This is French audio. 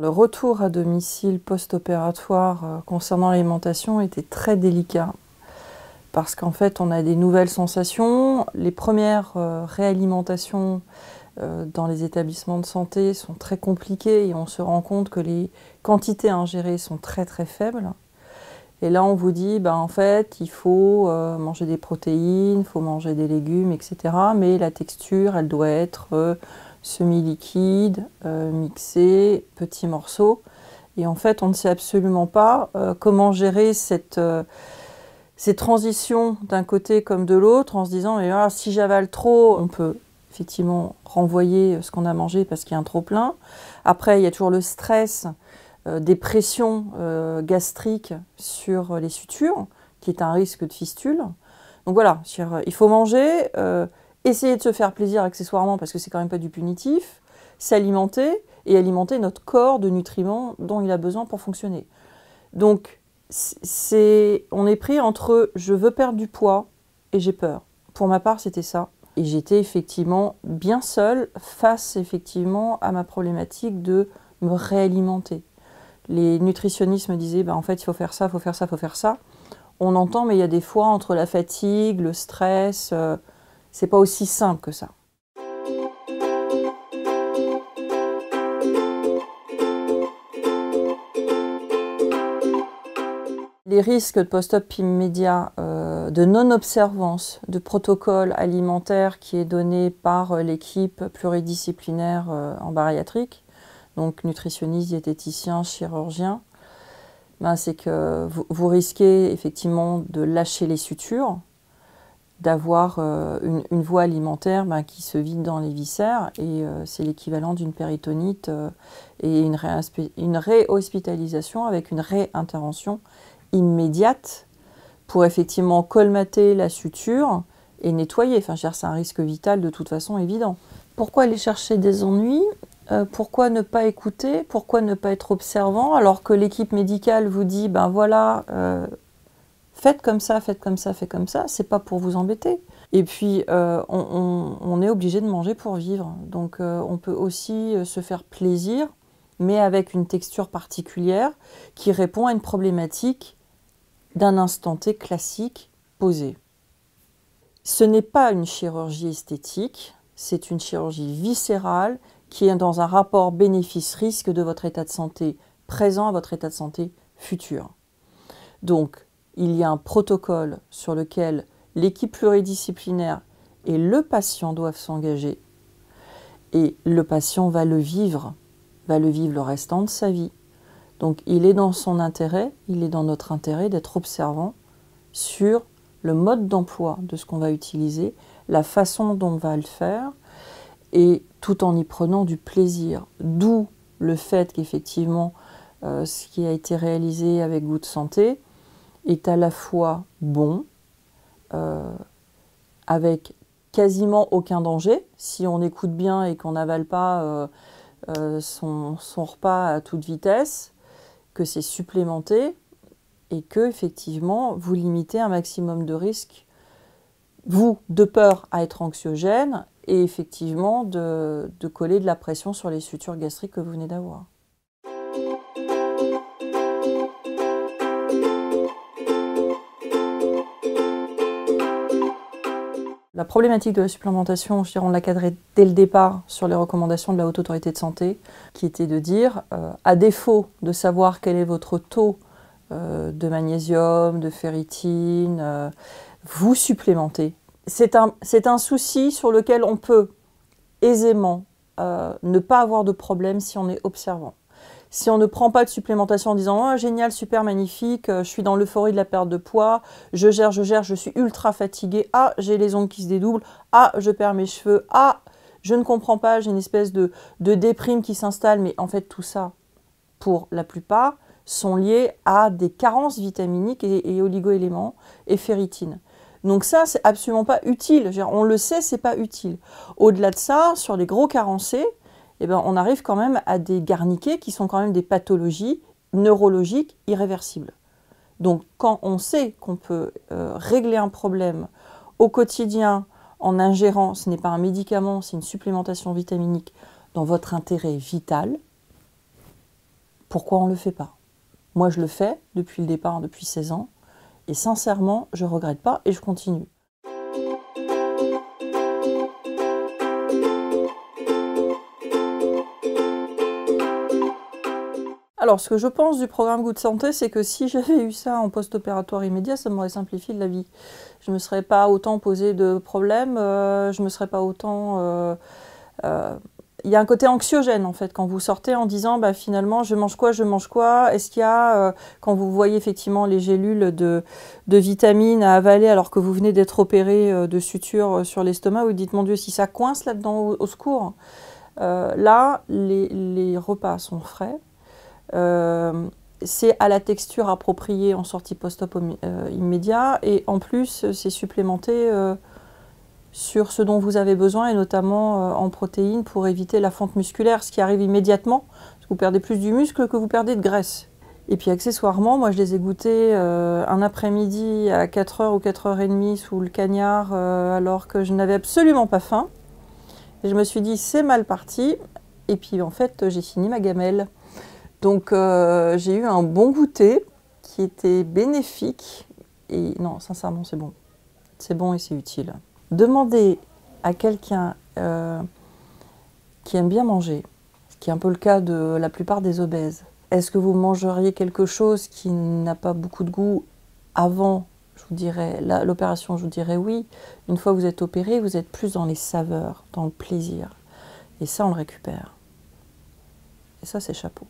le retour à domicile post-opératoire concernant l'alimentation était très délicat. Parce qu'en fait, on a des nouvelles sensations. Les premières réalimentations dans les établissements de santé sont très compliquées et on se rend compte que les quantités ingérées sont très très faibles. Et là, on vous dit, en fait, il faut manger des protéines, il faut manger des légumes, etc. Mais la texture, elle doit être semi-liquide, mixée, petits morceaux. Et en fait, on ne sait absolument pas comment gérer ces transitions d'un côté comme de l'autre en se disant si j'avale trop, on peut effectivement renvoyer ce qu'on a mangé parce qu'il y a un trop-plein. Après, il y a toujours le stress des pressions gastriques sur les sutures, qui est un risque de fistule. Donc voilà, il faut manger, essayer de se faire plaisir accessoirement parce que c'est quand même pas du punitif, s'alimenter et alimenter notre corps de nutriments dont il a besoin pour fonctionner. Donc, on est pris entre je veux perdre du poids et j'ai peur. Pour ma part, c'était ça. Et j'étais effectivement bien seule face effectivement à ma problématique de me réalimenter. Les nutritionnistes me disaient en fait il faut faire ça, il faut faire ça, il faut faire ça. On entend, mais il y a des fois entre la fatigue, le stress, c'est pas aussi simple que ça. Les risques de post-op immédiat, de non-observance de protocole alimentaire qui est donné par l'équipe pluridisciplinaire en bariatrique, donc nutritionniste, diététicien, chirurgien, c'est que vous risquez effectivement de lâcher les sutures, d'avoir une voie alimentaire qui se vide dans les viscères et c'est l'équivalent d'une péritonite et une réhospitalisation avec une réintervention immédiate pour effectivement colmater la suture et nettoyer. C'est un risque vital de toute façon évident. Pourquoi aller chercher des ennuis ? Pourquoi ne pas écouter ? Pourquoi ne pas être observant alors que l'équipe médicale vous dit voilà, faites comme ça, faites comme ça, faites comme ça, c'est pas pour vous embêter. Et puis on est obligé de manger pour vivre. Donc on peut aussi se faire plaisir, mais avec une texture particulière qui répond à une problématique d'un instant T classique posé. Ce n'est pas une chirurgie esthétique, c'est une chirurgie viscérale qui est dans un rapport bénéfice-risque de votre état de santé présent à votre état de santé futur. Donc, il y a un protocole sur lequel l'équipe pluridisciplinaire et le patient doivent s'engager et le patient va le vivre le restant de sa vie. Donc il est dans son intérêt, il est dans notre intérêt d'être observant sur le mode d'emploi de ce qu'on va utiliser, la façon dont on va le faire, et tout en y prenant du plaisir. D'où le fait qu'effectivement, ce qui a été réalisé avec Goût de Santé est à la fois bon, avec quasiment aucun danger, si on écoute bien et qu'on n'avale pas son repas à toute vitesse, que c'est supplémenté et que effectivement vous limitez un maximum de risques, vous, de peur à être anxiogène et effectivement de coller de la pression sur les sutures gastriques que vous venez d'avoir. La problématique de la supplémentation, on l'a cadrée dès le départ sur les recommandations de la Haute Autorité de Santé, qui était de dire, à défaut de savoir quel est votre taux de magnésium, de ferritine, vous supplémentez. C'est un souci sur lequel on peut aisément ne pas avoir de problème si on est observant. Si on ne prend pas de supplémentation en disant « Oh, génial, super, magnifique, je suis dans l'euphorie de la perte de poids, je gère, je suis ultra fatiguée, ah, j'ai les ongles qui se dédoublent, ah, je perds mes cheveux, ah, je ne comprends pas, j'ai une espèce de déprime qui s'installe. » Mais en fait, tout ça, pour la plupart, sont liés à des carences vitaminiques et oligo-éléments et ferritine. Donc ça, c'est absolument pas utile. On le sait, c'est pas utile. Au-delà de ça, sur les gros carencés, on arrive quand même à des garniquets qui sont quand même des pathologies neurologiques irréversibles. Donc quand on sait qu'on peut régler un problème au quotidien en ingérant, ce n'est pas un médicament, c'est une supplémentation vitaminique dans votre intérêt vital, pourquoi on ne le fait pas? Moi, je le fais depuis le départ, depuis 16 ans, et sincèrement, je ne regrette pas et je continue. Alors, ce que je pense du programme Good Santé, c'est que si j'avais eu ça en post-opératoire immédiat, ça m'aurait simplifié la vie. Je ne me serais pas autant posé de problèmes, je ne me serais pas autant... Il y a un côté anxiogène en fait quand vous sortez en disant bah, finalement je mange quoi, est-ce qu'il y a quand vous voyez effectivement les gélules de vitamines à avaler alors que vous venez d'être opéré de suture sur l'estomac, vous dites mon Dieu si ça coince là-dedans au secours. Là les repas sont frais, c'est à la texture appropriée en sortie post-op immédiat et en plus c'est supplémenté sur ce dont vous avez besoin, et notamment en protéines pour éviter la fonte musculaire, ce qui arrive immédiatement, parce que vous perdez plus du muscle que vous perdez de graisse. Et puis accessoirement, moi je les ai goûtés un après-midi à 4h ou 4h30 sous le cagnard, alors que je n'avais absolument pas faim. Et je me suis dit, c'est mal parti, et puis en fait j'ai fini ma gamelle. Donc j'ai eu un bon goûter qui était bénéfique, et non, sincèrement c'est bon. C'est bon et c'est utile. Demandez à quelqu'un qui aime bien manger, ce qui est un peu le cas de la plupart des obèses, est-ce que vous mangeriez quelque chose qui n'a pas beaucoup de goût avant, je vous dirais, l'opération, je vous dirais oui. Une fois que vous êtes opéré, vous êtes plus dans les saveurs, dans le plaisir. Et ça, on le récupère. Et ça, c'est chapeau.